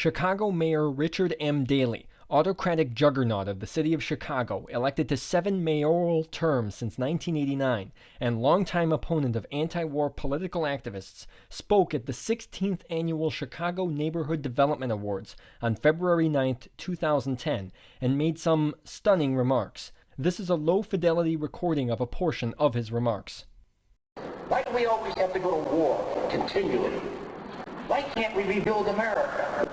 Chicago Mayor Richard M. Daley, autocratic juggernaut of the city of Chicago, elected to 7 mayoral terms since 1989, and longtime opponent of anti-war political activists, spoke at the 16th Annual Chicago Neighborhood Development Awards on February 9, 2010, and made some stunning remarks. This is a low-fidelity recording of a portion of his remarks. Why do we always have to go to war continually? Why can't we rebuild America?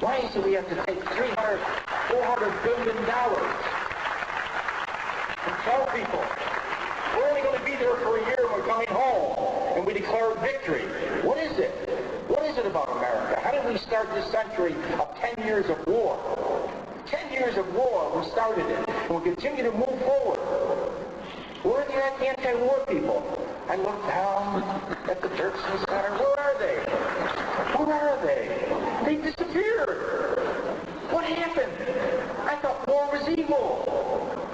Why is it we have to take $300, $400 billion and tell people we're only going to be there for a year and we're coming home and we declare victory? What is it? What is it about America? How did we start this century of 10 years of war? 10 years of war, we started it, and we'll continue to move forward. Where are the anti-war people? I look down at the Dirksen Center. Where are they? Where are they? They disappeared. What happened? I thought war was evil.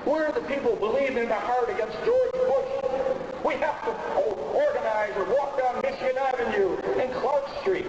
Where are the people believing in the heart against George Bush? We have to organize or walk down Michigan Avenue and Clark Street.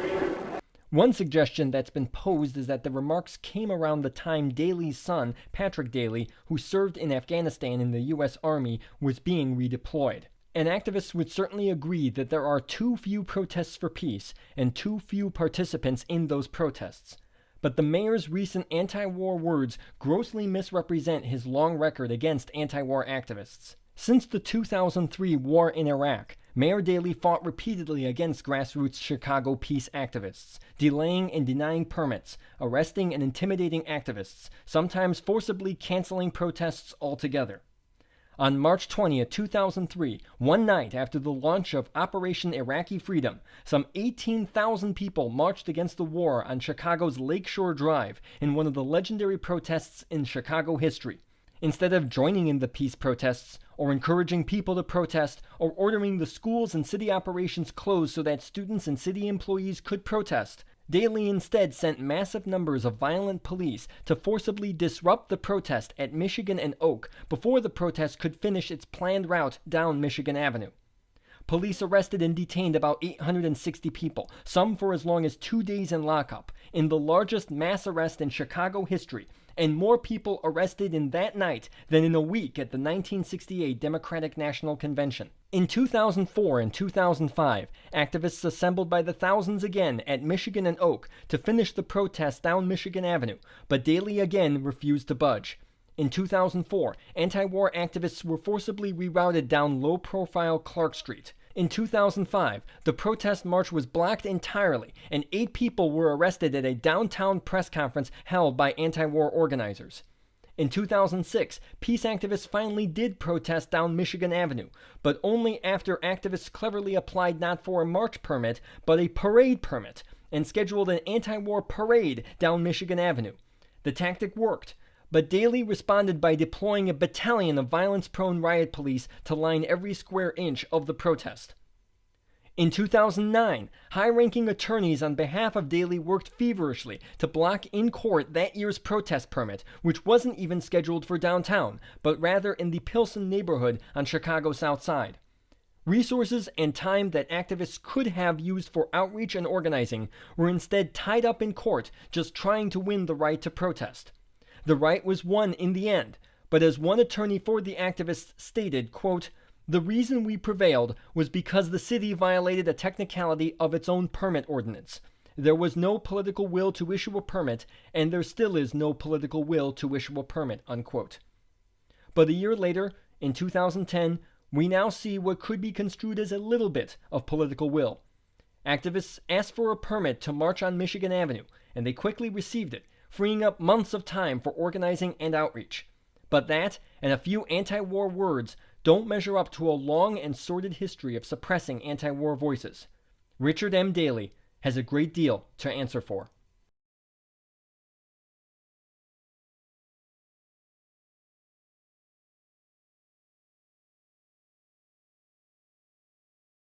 One suggestion that's been posed is that the remarks came around the time Daley's son, Patrick Daley, who served in Afghanistan in the U.S. Army, was being redeployed. And activists would certainly agree that there are too few protests for peace and too few participants in those protests. But the mayor's recent anti-war words grossly misrepresent his long record against anti-war activists. Since the 2003 war in Iraq, Mayor Daley fought repeatedly against grassroots Chicago peace activists, delaying and denying permits, arresting and intimidating activists, sometimes forcibly canceling protests altogether. On March 20, 2003, one night after the launch of Operation Iraqi Freedom, some 18,000 people marched against the war on Chicago's Lakeshore Drive in one of the legendary protests in Chicago history. Instead of joining in the peace protests, or encouraging people to protest, or ordering the schools and city operations closed so that students and city employees could protest, Daley instead sent massive numbers of violent police to forcibly disrupt the protest at Michigan and Oak before the protest could finish its planned route down Michigan Avenue. Police arrested and detained about 860 people, some for as long as 2 days in lockup, in the largest mass arrest in Chicago history, and more people arrested in that night than in a week at the 1968 Democratic National Convention. In 2004 and 2005, activists assembled by the thousands again at Michigan and Oak to finish the protest down Michigan Avenue, but Daley again refused to budge. In 2004, anti-war activists were forcibly rerouted down low-profile Clark Street. In 2005, the protest march was blocked entirely, and 8 people were arrested at a downtown press conference held by anti-war organizers. In 2006, peace activists finally did protest down Michigan Avenue, but only after activists cleverly applied not for a march permit, but a parade permit, and scheduled an anti-war parade down Michigan Avenue. The tactic worked, but Daley responded by deploying a battalion of violence-prone riot police to line every square inch of the protest. In 2009, high-ranking attorneys on behalf of Daley worked feverishly to block in court that year's protest permit, which wasn't even scheduled for downtown, but rather in the Pilsen neighborhood on Chicago's South Side. Resources and time that activists could have used for outreach and organizing were instead tied up in court just trying to win the right to protest. The right was won in the end, but as one attorney for the activists stated, quote, "The reason we prevailed was because the city violated a technicality of its own permit ordinance. There was no political will to issue a permit, and there still is no political will to issue a permit," unquote. But a year later, in 2010, we now see what could be construed as a little bit of political will. Activists asked for a permit to march on Michigan Avenue, and they quickly received it, freeing up months of time for organizing and outreach. But that, and a few anti-war words, don't measure up to a long and sordid history of suppressing anti-war voices. Richard M. Daley has a great deal to answer for.